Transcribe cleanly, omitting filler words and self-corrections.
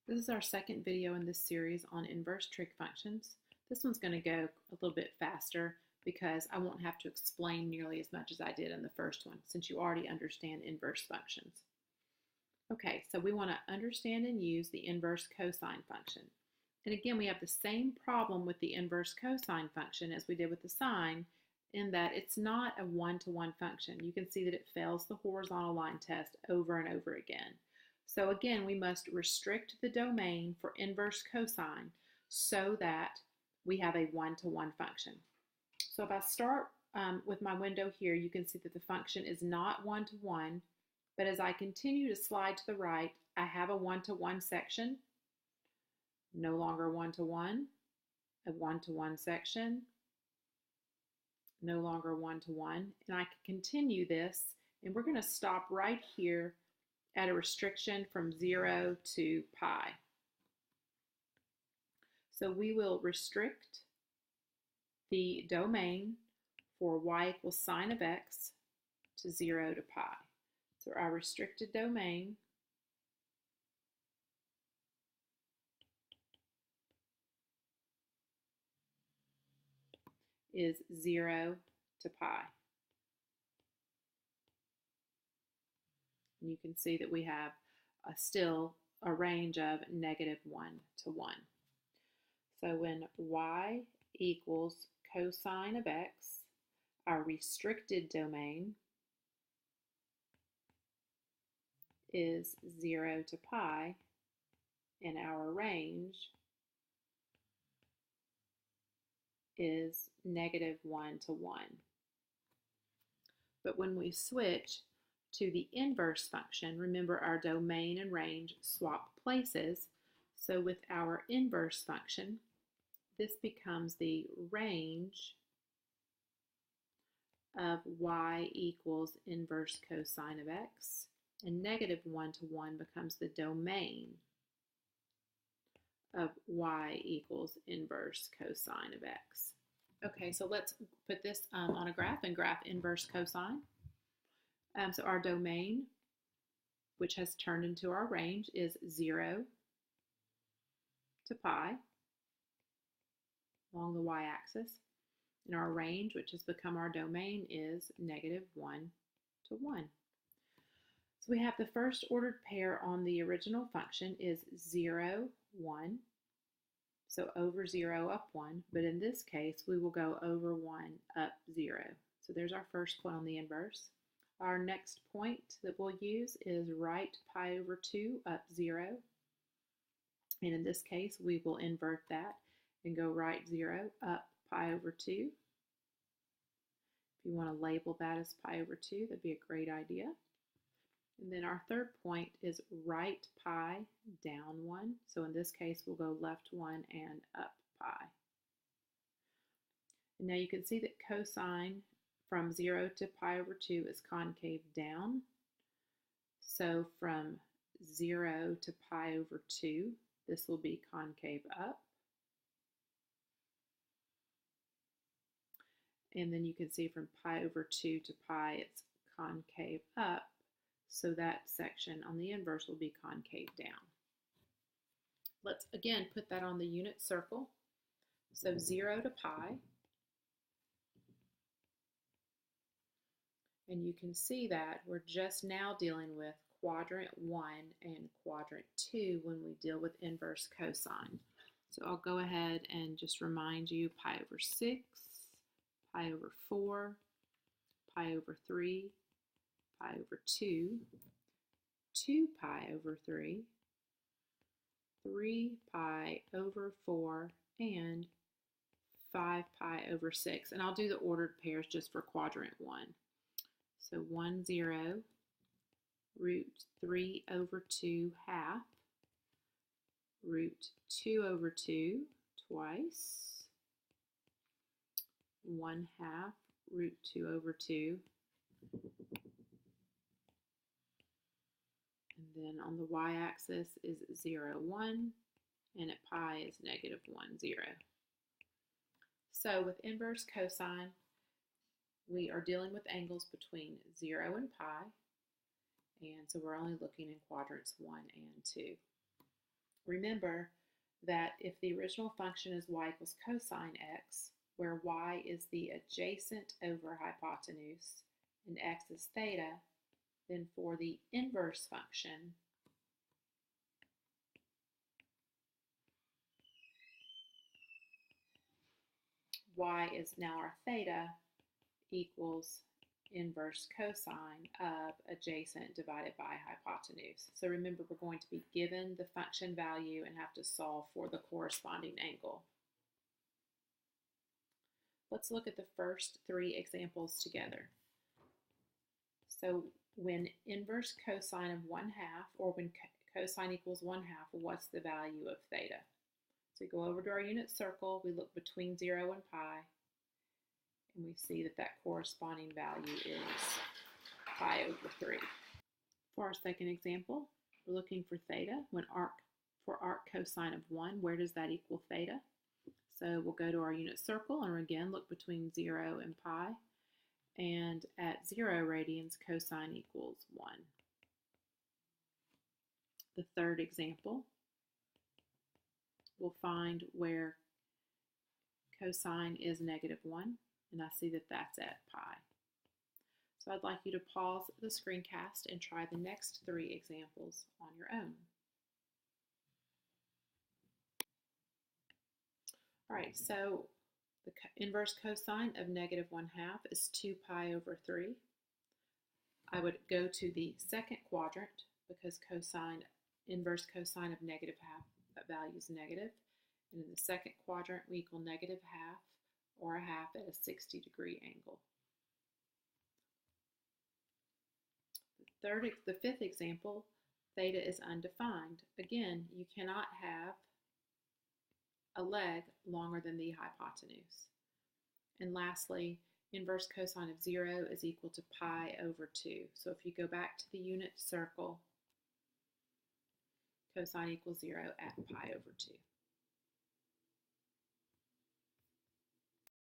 This is our second video in this series on inverse trig functions. This one's going to go a little bit faster because I won't have to explain nearly as much as I did in the first one since you already understand inverse functions. Okay, so we want to understand and use the inverse cosine function. And again, we have the same problem with the inverse cosine function as we did with the sine in that it's not a one-to-one function. You can see that it fails the horizontal line test over and over again. So again, we must restrict the domain for inverse cosine so that we have a one-to-one function. So if I start with my window here, you can see that the function is not one-to-one, but as I continue to slide to the right, I have a one-to-one section, no longer one-to-one, a one-to-one section, no longer one-to-one, and I can continue this, and we're going to stop right here at a restriction from 0 to pi. So we will restrict the domain for y equals sine of x to 0 to pi. So our restricted domain is 0 to pi. And you can see that we have still a range of -1 to 1. So when y equals cosine of x, our restricted domain is 0 to pi, and our range is -1 to 1. But when we switch to the inverse function, remember our domain and range swap places. So with our inverse function, this becomes the range of y equals inverse cosine of x, and -1 to 1 becomes the domain of y equals inverse cosine of x. Okay, so let's put this on a graph and graph inverse cosine. So our domain, which has turned into our range, is 0 to pi along the y-axis. And our range, which has become our domain, is -1 to 1. So we have the first ordered pair on the original function is 0, 1. So over 0, up 1. But in this case, we will go over 1, up 0. So there's our first point on the inverse. Our next point that we'll use is right pi over 2, up 0. And in this case, we will invert that and go right 0, up pi over 2. If you want to label that as pi over 2, that'd be a great idea. And then our third point is right pi, down 1. So in this case, we'll go left 1 and up pi. And now you can see that cosine from 0 to pi over 2 is concave down. So from 0 to pi over 2, this will be concave up. And then you can see from pi over 2 to pi, it's concave up. So that section on the inverse will be concave down. Let's again put that on the unit circle. So 0 to pi. And you can see that we're just now dealing with quadrant 1 and quadrant 2 when we deal with inverse cosine. So I'll go ahead and just remind you pi over 6, pi over 4, pi over 3, pi over 2, 2 pi over 3, 3 pi over 4, and 5 pi over 6. And I'll do the ordered pairs just for quadrant 1. So 1, 0, root 3 over 2 half, root 2 over 2 twice, 1 half, root 2 over 2, and then on the y-axis is 0, 1, and at pi is -1, 0. So with inverse cosine, we are dealing with angles between 0 and pi, and so we're only looking in quadrants 1 and 2. Remember that if the original function is y equals cosine x, where y is the adjacent over hypotenuse and x is theta, then for the inverse function, y is now our theta equals inverse cosine of adjacent divided by hypotenuse. So remember, we're going to be given the function value and have to solve for the corresponding angle. Let's look at the first three examples together. So when inverse cosine of 1/2, or when cosine equals 1/2, what's the value of theta? So we go over to our unit circle, we look between 0 and pi, and we see that that corresponding value is pi over 3. For our second example, we're looking for theta. For arc cosine of 1, where does that equal theta? So we'll go to our unit circle and again look between 0 and pi, and at 0 radians, cosine equals 1. The third example, we'll find where cosine is -1, and I see that that's at pi. So I'd like you to pause the screencast and try the next three examples on your own. All right, so the inverse cosine of -1/2 is 2 pi over 3. I would go to the second quadrant because inverse cosine of -1/2, that value is negative. And in the second quadrant, we equal -1/2 or 1/2 at a 60-degree angle. The fifth example, theta is undefined. Again, you cannot have a leg longer than the hypotenuse. And lastly, inverse cosine of 0 is equal to pi over 2. So if you go back to the unit circle, cosine equals 0 at pi over 2.